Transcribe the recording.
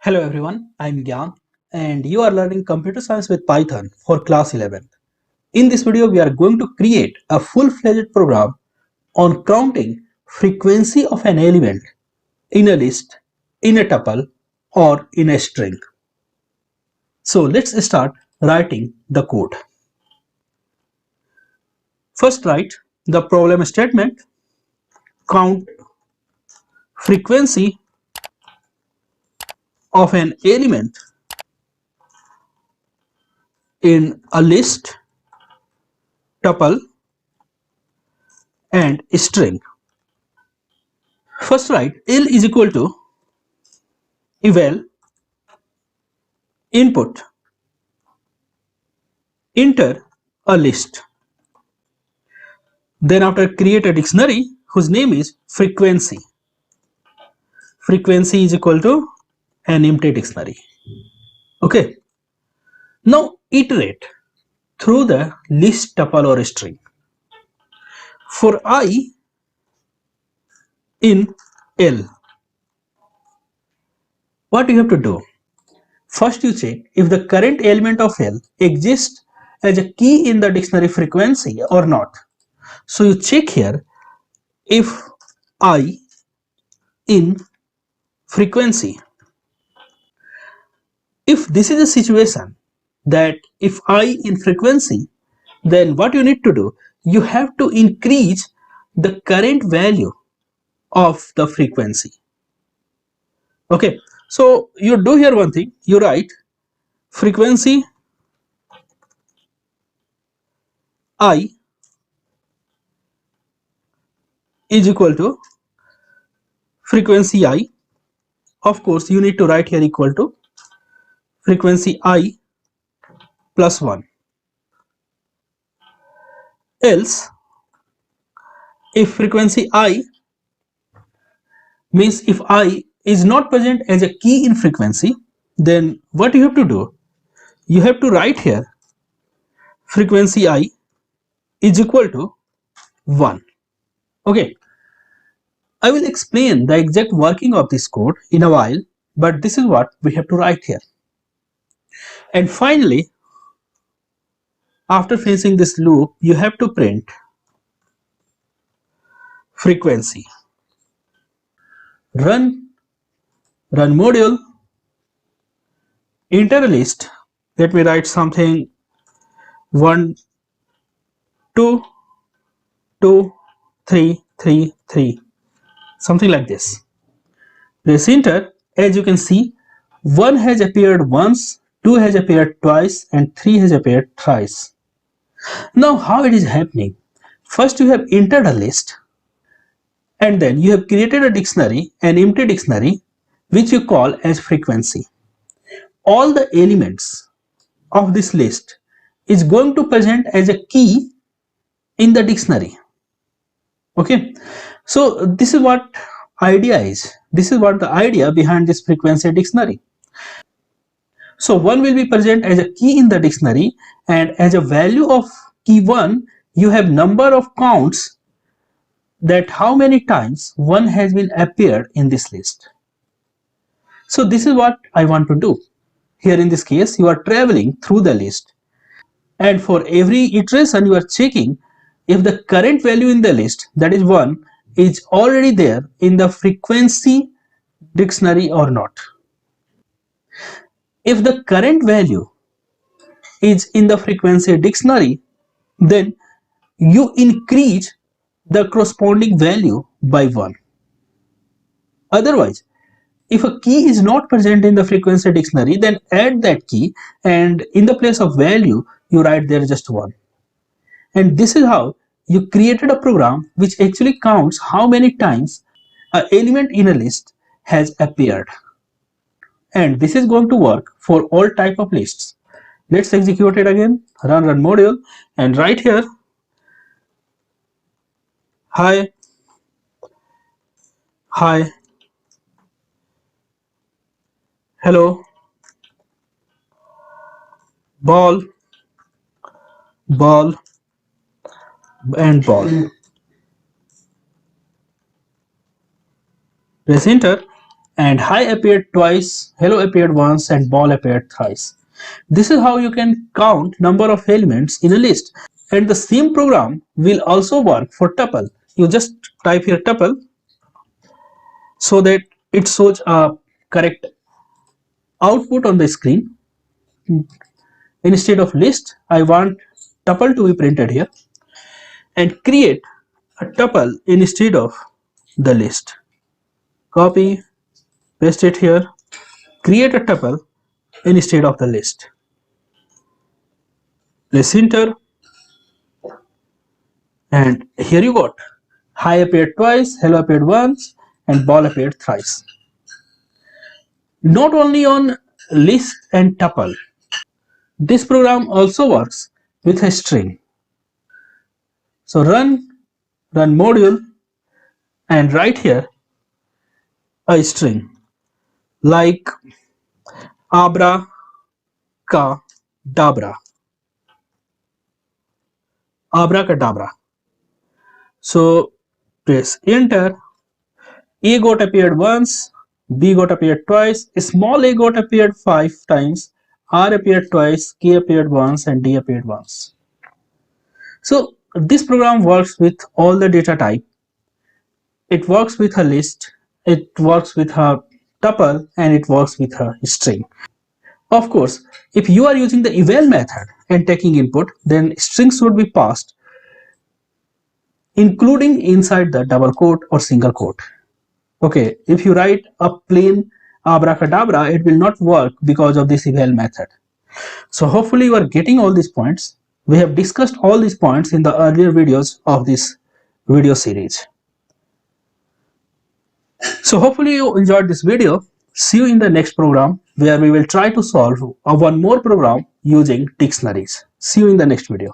Hello everyone, I'm Gyan and you are learning computer science with Python for class 11. In this video, we are going to create a full-fledged program on counting frequency of an element in a list, in a tuple or in a string. So let's start writing the code. First write the problem statement, count frequency of an element in a list, tuple and string. First write L is equal to eval input, enter a list. Then after create a dictionary whose name is frequency. Frequency is equal to an empty dictionary. Okay. Now iterate through the list, tuple or string. For I in L, what you have to do? First you check if the current element of L exists as a key in the dictionary frequency or not. So you check here if I in frequency. If this is a situation that if I in frequency, then what you need to do, you have to increase the current value of the frequency. Okay, so you do here one thing, you write frequency I is equal to frequency I. Of course, you need to write here equal to frequency I plus 1. Else, if frequency I means if I is not present as a key in frequency, then what you have to do? You have to write here frequency I is equal to 1. Okay, I will explain the exact working of this code in a while, but this is what we have to write here. And finally, after finishing this loop, you have to print frequency. Run module, enter a list. Let me write something 1, 2, 2, 3, 3, 3, something like this. Press enter. As you can see, 1 has appeared once, 2 has appeared twice and 3 has appeared thrice. Now how it is happening? First you have entered a list and then you have created a dictionary, an empty dictionary, which you call as frequency. All the elements of this list is going to present as a key in the dictionary. Okay, so this is what idea is. This is what the idea behind this frequency dictionary. So 1 will be present as a key in the dictionary, and as a value of key 1 you have number of counts that how many times 1 has been appeared in this list. So this is what I want to do. Here in this case you are traveling through the list, and for every iteration you are checking if the current value in the list, that is 1, is already there in the frequency dictionary or not. If the current value is in the frequency dictionary, then you increase the corresponding value by 1. Otherwise, if a key is not present in the frequency dictionary, then add that key and in the place of value you write there just 1. And this is how you created a program which actually counts how many times an element in a list has appeared. And this is going to work for all type of lists. Let's execute it again. Run module and write here hi, hello, ball and ball. Press enter and hi appeared twice, hello appeared once, and ball appeared thrice. This is how you can count number of elements in a list. And the same program will also work for tuple. You just type here tuple so that it shows a correct output on the screen. Instead of list, I want tuple to be printed here and create a tuple instead of the list. Copy, paste it here, create a tuple instead of the list. Press enter, and here you got hi appeared twice, hello appeared once, and ball appeared thrice. Not only on list and tuple, this program also works with a string. So run module, and write here a string like abra ka dabra, abracadabra. So press enter. A got appeared once, B got appeared twice, small a got appeared 5 times, R appeared twice, K appeared once, and D appeared once. So this program works with all the data type. It works with a list, it works with a tuple, and it works with a string. Of course, if you are using the eval method and taking input, then strings would be passed, including inside the double quote or single quote. Okay, if you write a plain abracadabra, it will not work because of this eval method. So hopefully you are getting all these points. We have discussed all these points in the earlier videos of this video series. So hopefully you enjoyed this video. See you in the next program where we will try to solve one more program using dictionaries. See you in the next video.